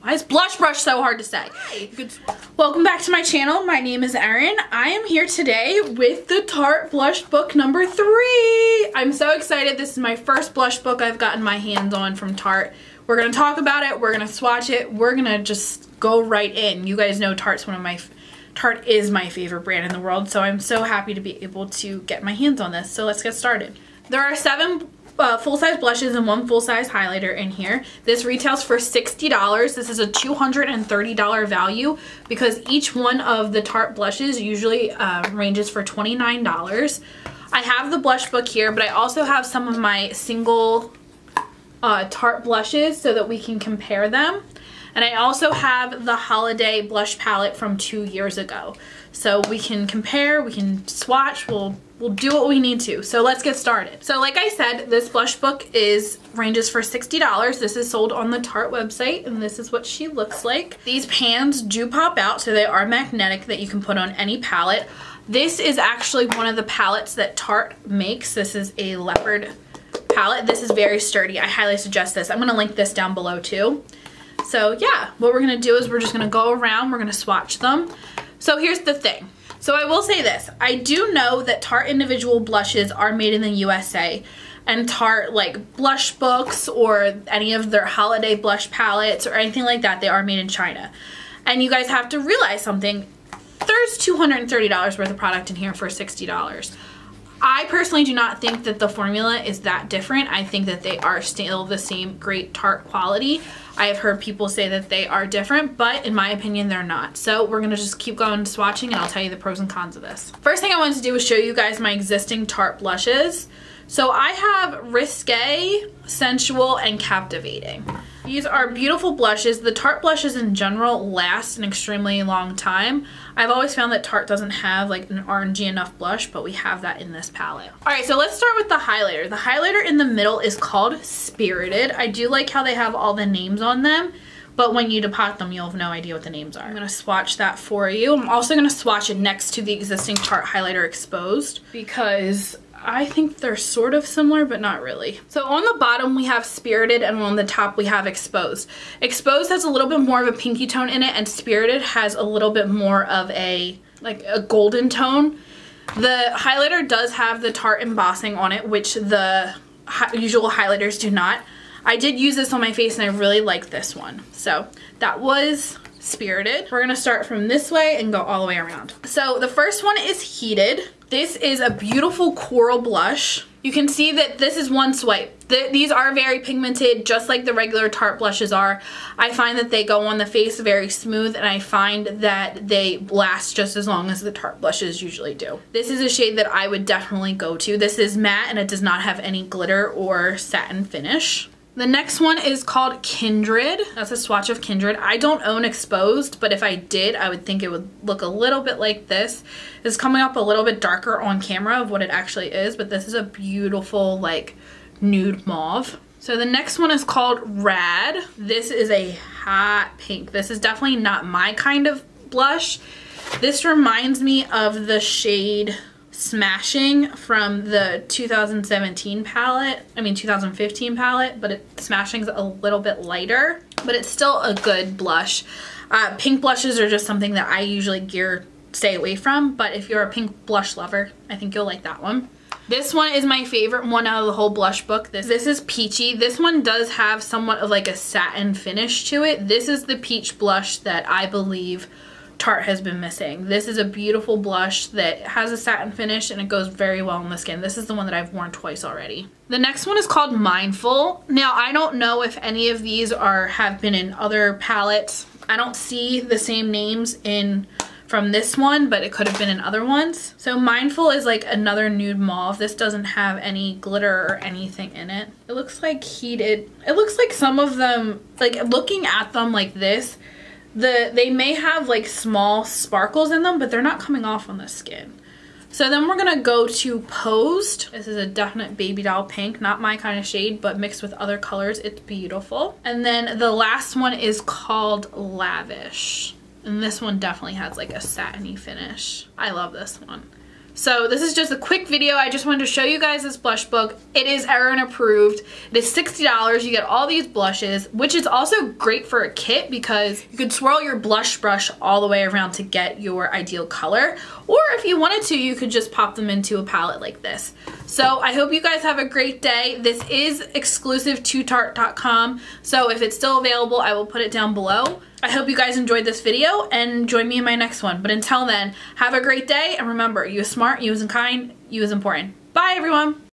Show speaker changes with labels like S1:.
S1: Why is blush brush so hard to say? Hi. Welcome back to my channel. My name is Erin. I am here today with the Tarte Blush Book number 3. I'm so excited. This is my first blush book I've gotten my hands on from Tarte. We're going to talk about it. We're going to swatch it. We're going to just go right in. You guys know Tarte is my favorite brand in the world, so I'm so happy to be able to get my hands on this. So let's get started. There are 7 full-size blushes and 1 full-size highlighter in here. This retails for $60. This is a $230 value because each one of the Tarte blushes usually ranges for $29. I have the blush book here, but I also have some of my single Tarte blushes so that we can compare them. And I also have the holiday blush palette from 2 years ago. So we can compare, we can swatch, we'll do what we need to. So let's get started. So like I said, this blush book ranges for $60. This is sold on the Tarte website, and this is what she looks like. These pans do pop out, so they are magnetic that you can put on any palette. This is actually one of the palettes that Tarte makes. This is a leopard palette. This is very sturdy. I highly suggest this. I'm gonna link this down below too. So yeah, what we're gonna do is we're just gonna go around, we're gonna swatch them. So here's the thing. So I will say this, I do know that Tarte individual blushes are made in the USA, and Tarte like blush books or any of their holiday blush palettes or anything like that, they are made in China. And you guys have to realize something, there's $230 worth of product in here for $60. I personally do not think that the formula is that different. I think that they are still the same great Tarte quality. I have heard people say that they are different, but in my opinion, they're not. So we're gonna just keep going swatching and I'll tell you the pros and cons of this. First thing I wanted to do is show you guys my existing Tarte blushes. So I have Risque, Sensual, and Captivating. These are beautiful blushes. The Tarte blushes in general last an extremely long time. I've always found that Tarte doesn't have like an orangey enough blush, but we have that in this palette. All right, so let's start with the highlighter. The highlighter in the middle is called Spirited. I do like how they have all the names on them, but when you depot them, you'll have no idea what the names are. I'm gonna swatch that for you. I'm also gonna swatch it next to the existing Tarte highlighter Exposed because I think they're sort of similar, but not really. So on the bottom we have Spirited and on the top we have Exposed. Exposed has a little bit more of a pinky tone in it and Spirited has a little bit more of a golden tone. The highlighter does have the Tarte embossing on it, which the usual highlighters do not. I did use this on my face and I really like this one. So that was Spirited. We're gonna start from this way and go all the way around. So the first one is Heated. This is a beautiful coral blush. You can see that this is one swipe. These are very pigmented, just like the regular Tarte blushes are. I find that they go on the face very smooth, and I find that they last just as long as the Tarte blushes usually do. This is a shade that I would definitely go to. This is matte, and it does not have any glitter or satin finish. The next one is called Kindred. That's a swatch of Kindred. I don't own Exposed, but if I did, I would think it would look a little bit like this. It's coming up a little bit darker on camera of what it actually is, but this is a beautiful like nude mauve. So the next one is called Rad. This is a hot pink. This is definitely not my kind of blush. This reminds me of the shade Smashing from the 2015 palette, but Smashing's a little bit lighter, but it's still a good blush. Pink blushes are just something that I usually stay away from, but if you're a pink blush lover, I think you'll like that one. This one is my favorite one out of the whole blush book. This is Peachy. This one does have somewhat of like a satin finish to it. This is the peach blush that I believe Tarte has been missing. This is a beautiful blush that has a satin finish and it goes very well on the skin. This is the one that I've worn twice already. The next one is called Mindful. Now I don't know if any of these have been in other palettes. I don't see the same names from this one, but it could have been in other ones. So Mindful is like another nude mauve. This doesn't have any glitter or anything in it. It looks like Heated. It looks like some of them, like looking at them like this, they may have like small sparkles in them, but they're not coming off on the skin. So then we're gonna go to Posed. This is a definite baby doll pink, not my kind of shade, but mixed with other colors, it's beautiful. And then the last one is called Lavish. And this one definitely has like a satiny finish. I love this one. So this is just a quick video. I just wanted to show you guys this blush book. It is Erin approved. It is $60. You get all these blushes, which is also great for a kit because you could swirl your blush brush all the way around to get your ideal color. Or if you wanted to, you could just pop them into a palette like this. So I hope you guys have a great day. This is exclusive to Tarte.com. So if it's still available, I will put it down below. I hope you guys enjoyed this video and join me in my next one. But until then, have a great day, and remember, you is smart, you is kind, you is important. Bye everyone!